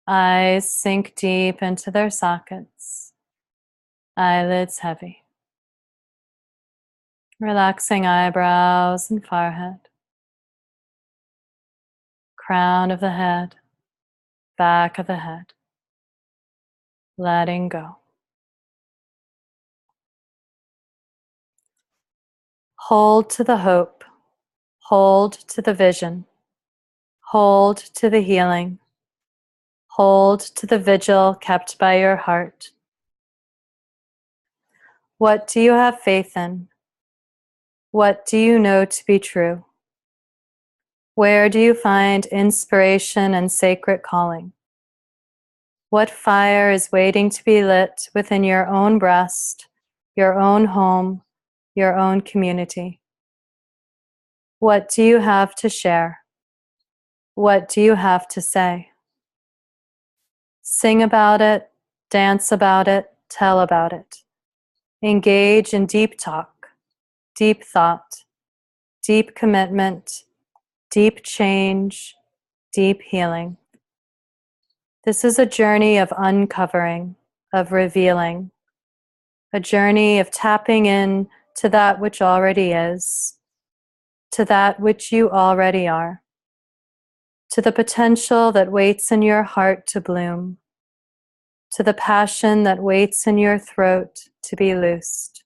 Eyes sink deep into their sockets. Eyelids heavy. Relaxing eyebrows and forehead. Crown of the head. Back of the head. Letting go. Hold to the hope. Hold to the vision. Hold to the healing. Hold to the vigil kept by your heart. What do you have faith in? What do you know to be true? Where do you find inspiration and sacred calling? What fire is waiting to be lit within your own breast, your own home, your own community? What do you have to share? What do you have to say? Sing about it, dance about it, tell about it. Engage in deep talk, deep thought, deep commitment, deep change, deep healing. This is a journey of uncovering, of revealing, a journey of tapping in to that which already is, to that which you already are, to the potential that waits in your heart to bloom, to the passion that waits in your throat to be loosed,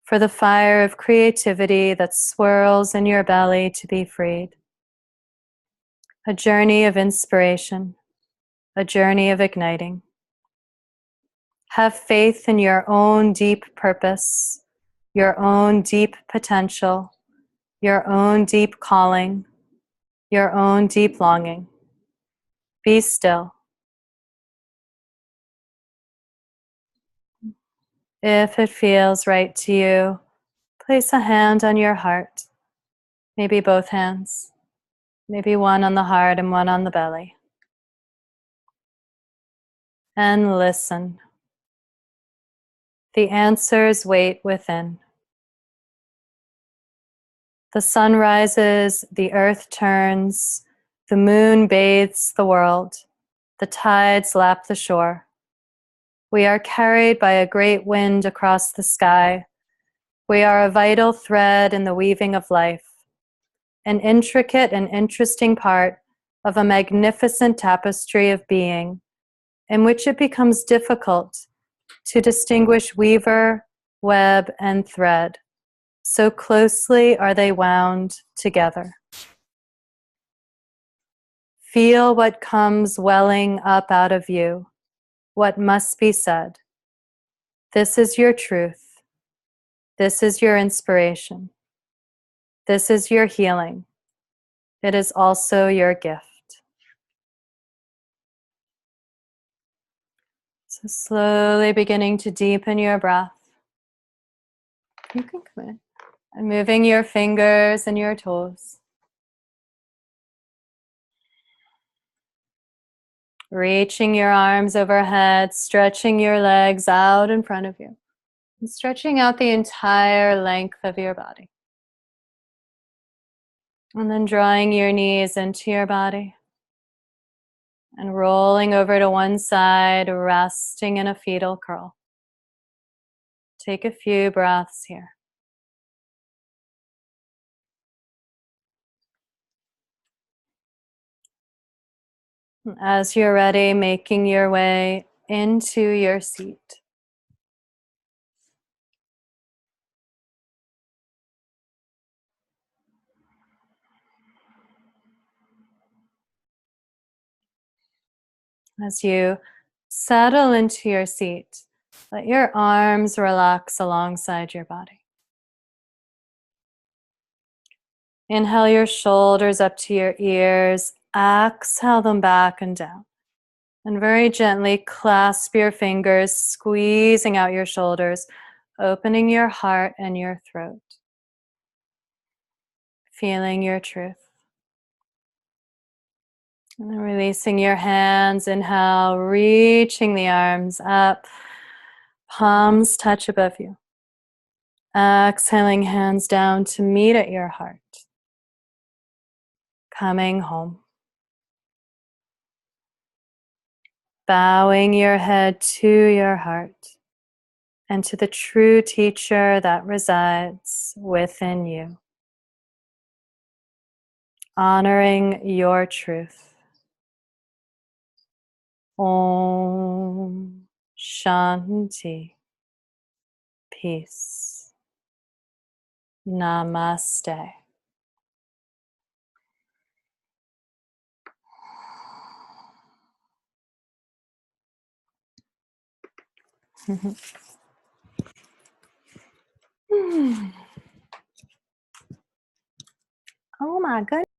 for the fire of creativity that swirls in your belly to be freed. A journey of inspiration, a journey of igniting. Have faith in your own deep purpose, your own deep potential, your own deep calling, your own deep longing. Be still. If it feels right to you, place a hand on your heart, maybe both hands, maybe one on the heart and one on the belly. And listen. The answers wait within. The sun rises, the earth turns, the moon bathes the world, the tides lap the shore. We are carried by a great wind across the sky. We are a vital thread in the weaving of life, an intricate and interesting part of a magnificent tapestry of being, in which it becomes difficult to distinguish weaver, web, and thread. So closely are they wound together. Feel what comes welling up out of you, what must be said. This is your truth. This is your inspiration. This is your healing. It is also your gift. So slowly beginning to deepen your breath. You can come in. And moving your fingers and your toes. Reaching your arms overhead, stretching your legs out in front of you. And stretching out the entire length of your body. And then drawing your knees into your body. And rolling over to one side, resting in a fetal curl. Take a few breaths here. As you're ready, making your way into your seat. As you settle into your seat, let your arms relax alongside your body. Inhale your shoulders up to your ears. Exhale them back and down. And very gently clasp your fingers, squeezing out your shoulders, opening your heart and your throat. Feeling your truth. And then releasing your hands. Inhale, reaching the arms up. Palms touch above you. Exhaling, hands down to meet at your heart. Coming home. Bowing your head to your heart and to the true teacher that resides within you. Honoring your truth. Om Shanti. Peace. Namaste. Oh my goodness.